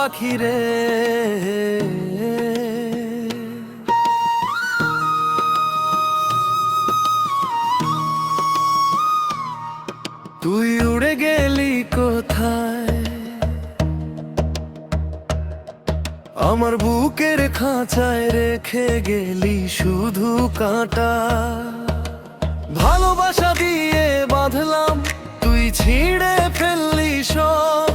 পাখি রে। তুই উড়ে গেলি কোথায়, আমার বুকের খাঁচায় রেখে গেলি শুধু কাঁটা। ভালোবাসা দিয়ে বাঁধলাম, তুই ছিঁড়ে ফেললি সব।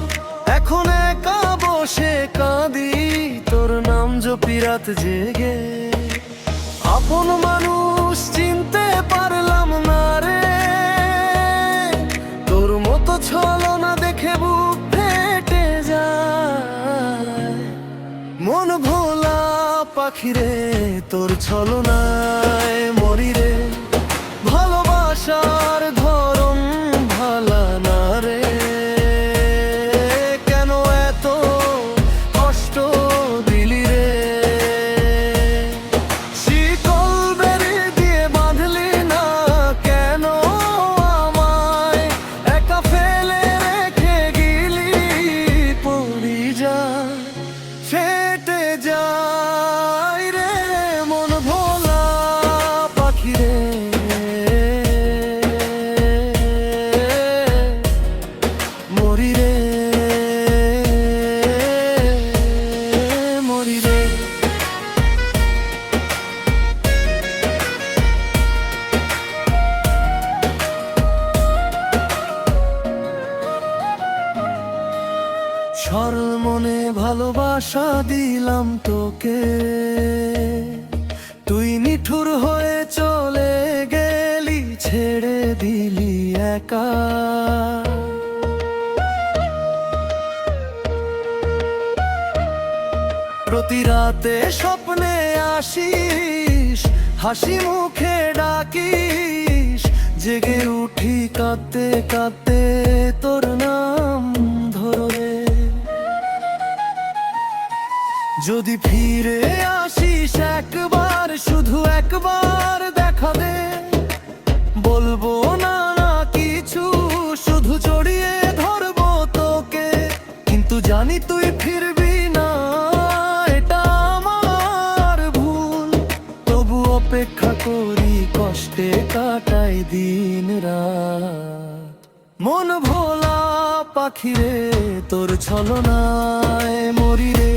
এখন একা বসে কাঁদি, তোর নাম জপি রাত জেগে। আপন মানুষ চিনতে পারলাম না রে, তোর মতো ছলনা দেখে বুক ফেটে যায়। মন ভোলা পাখি রে, তোর ছলনায় মরি রে। ভালোবাসার ধরন ভালা না রে, কেন এত কষ্ট দিলি রে। শিকল বেরি দিয়ে বাঁধলি না কেন আমায়, একা ফেলে রেখে গেলি। পড়ি যা ফেটে যায় রে, মন ভোলা পাখি রে। মরি রে, মরি রে। সরল মনে ভালোবাসা দিলাম তোকে, তুই নিঠুর হয়ে চলে গেলি, ছেড়ে দিলি একা। প্রতি রাতে স্বপ্নে আসিস, হাসি মুখে ডাকিস, জেগে উঠি কাঁদতে কাঁদতে তোর নাম ধরে। যদি ফিরে আসিস একবার, শুধু একবার দেখা দে। বলবো না না কিছু, শুধু জড়িয়ে ধরবো তোকে। কিন্তু জানি তুই ফিরবি না, এটা আমার ভুল। তবু অপেক্ষা করি, কষ্টে কাটাই দিন রাত। মন ভোলা পাখি রে, তোর ছলনায় মরি রে।